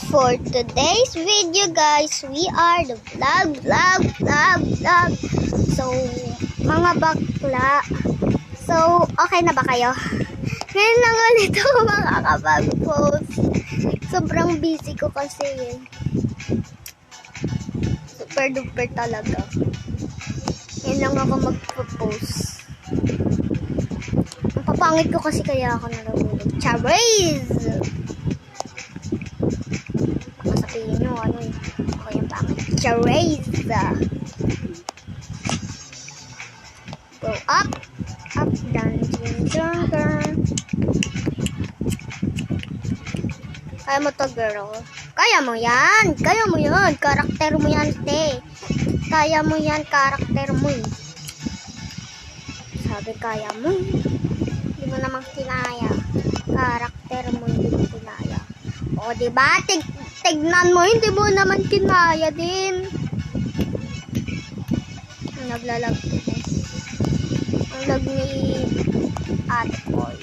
for today's video, guys, we are the vlog. So, mga bakla. So, okay na ba kayo? Ngayon lang ulit ako makakapag-post. Sobrang busy ko kasi. Super duper talaga. Ngayon lang ako magpo-post. Ang papangit ko kasi kaya ako nalulog. Charis! Sabihin nyo, ano eh. Ako yung pangit. Charis! Go up, down, down. Kaya mo to, girl. Kaya mo yan. Karakter mo yan, te. Kaya mo yan, karakter mo eh. Sabi kaya mo. Hindi mo namang kinaya. Karakter mo hindi mo kinaya. O, diba? Tignan mo, hindi mo naman kinaya din. Naglalag din eh. Ang lag ni Ate Koy.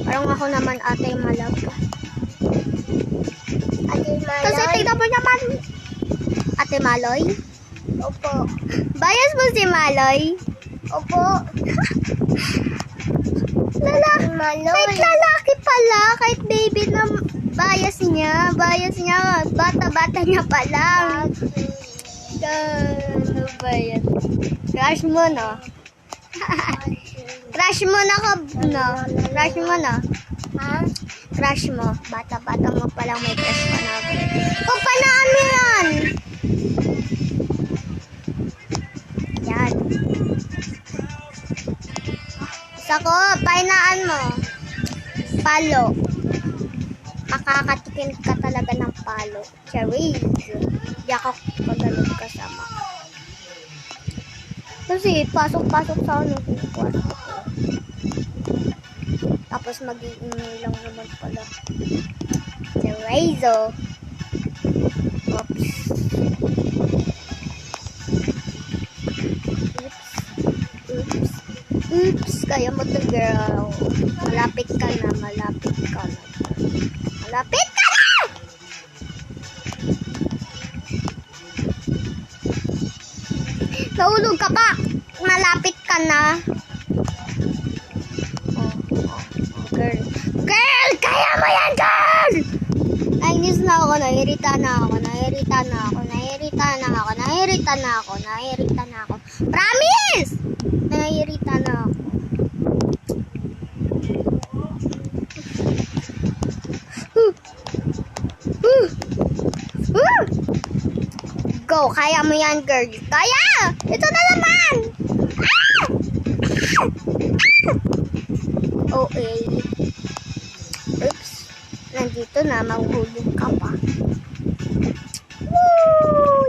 Parang ako naman ate malag. Ate Maloy? Kasi tignan mo naman. Ate Maloy? Opo. Bias mo si Maloy? Opo. Lalaki. Kahit lalaki pala. Kahit baby na bias niya. Bata-bata niya pala. Ano ba yan? Crush mo, no? Crush mo na ka, no? Crush mo na. Ha? Crush mo. Bata-bata mo palang may crush pa na ako. O, panaan yan! Yan. Isa ko, painaan mo. Palo. Makakatikim ka talaga ng palo. Cherries. Di ako magaling kasama. Kasi pasok-pasok sa ano kwarto ko. Tapos mag-iingay lang naman pala. Cherries, oh. Oops. Oops. Kaya mo to, girl. Malapit ka na. Nahulog ka pa. Malapit ka na. Girl, kaya mo yan, girl! Nainis na ako, nahirita na ako. Promise! Nahirita na ako. Go, kaya mo yan, girl. Kaya! Ito na naman! Okay. Oops. Nandito na, mahuhulog ka pa. Woo!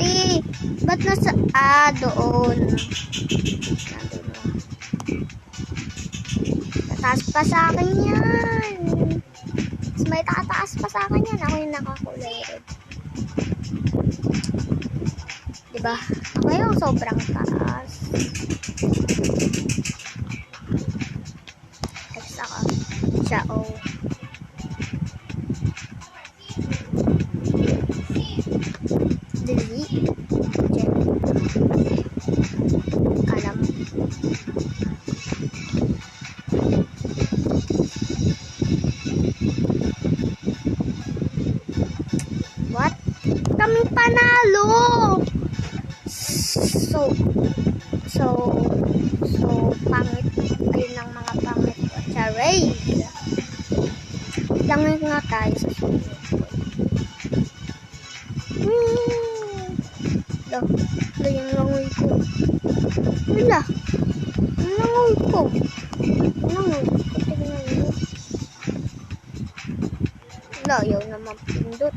Yay! Ba't nasa... doon. Nandun na. Tataas pa sa akin yan. May tataas pa sa akin yan. Ako yung nakakulay red. Diba? Ako yung sobrang taas. Tapos ako. Siya, oh. Dili. Jen. Alam. What? Kami panalo! So, pangit. Ayun ang mga pangit. Charay! Langit nga tayo sa sunod. Wala yung langoy ko. Wala. Ang langoy ko. Tingnan mo. Wala, ayaw naman pindot.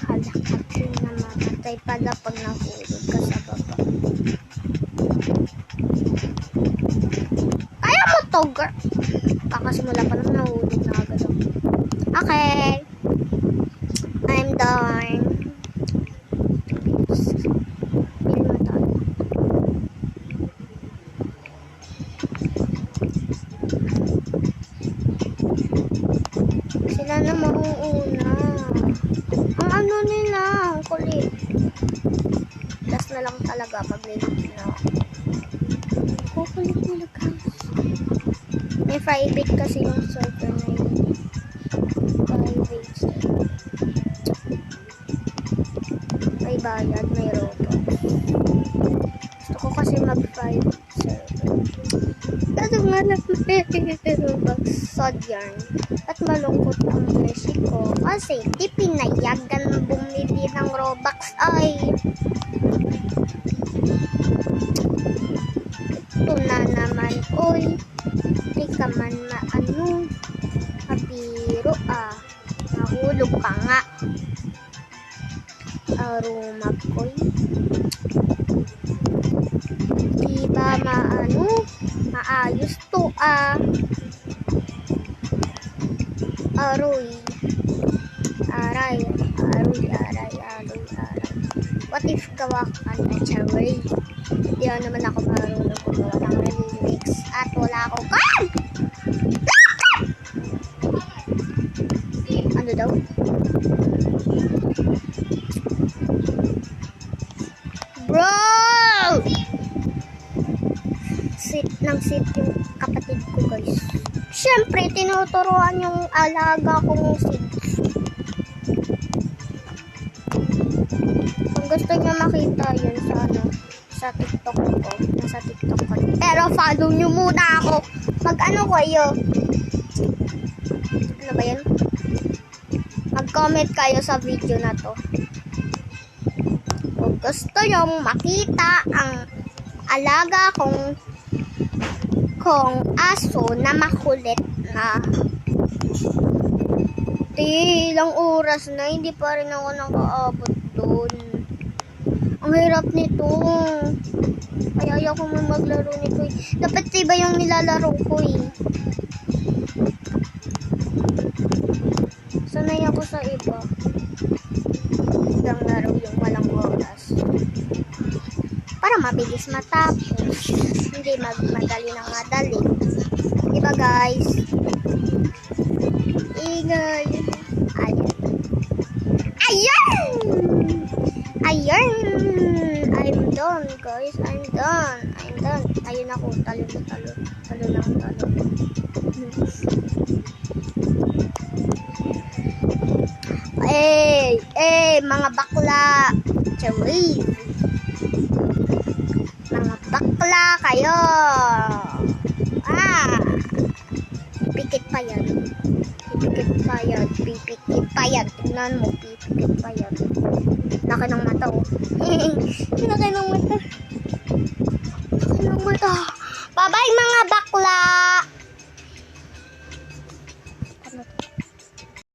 Halakatin na mamatay pala pag nahulog ka sa baba. Kaya mo to, girl. Kakasimula pa naman nahulog na agad ako. Okay. I'm done. makulit. Last na lang talaga pag nilipin na ako. Kukulit nila guys. May private kasi yung server na yun. Private server. May bayad, may robot. Gusto ko kasi mag-private server. Kaso nga lang may robot. Sad yarn. At malungkot ang beshi ko. Kasi di pinayagan bumili ng Robux. Ay. Ito na naman. Oy. Di ka man maano. Kabiro ah. Nahulog ka nga. Arumag ko'y. Di ba maano? Maayos to ah. Aroy. Aray. Aroy, aray, aroy, aray. What if gawa ka na charay? Hindi naman ako marunong gumawa ng lyrics. At wala akong ano daw? Bro! Sit ng sit yung kapatid ko guys. Siyempre, tinuturuan yung alaga kong seeds. Kung gusto nyo makita yun sa sa TikTok ko. Nasa TikTok ko. Pero follow nyo muna ako. Mag-ano kayo? Ano ba yun? Mag-comment kayo sa video na to. Kung gusto nyo makita ang alaga kong aso na makulit na. Ilang oras na, hindi pa rin ako nakaabot doon. Ang hirap nito. Kaya ayoko mo maglaro nito eh. Dapat iba yung nilalaro ko eh. Sanay ako sa iba. Ibang laro yung walang oras. Para mabilis matapos. Hindi madali ng madali. Diba guys? Ingay. Ayan. Ayan! Ayan! I'm done guys. I'm done. Ayun ako. Talo ng talo. Mga bakla. Chawi. Mga bakla kayo. Pikit pa yan. Tignan mo, pipikit pa yan. Laki ng mata oh. Laki ng mata. Bye bye mga bakla.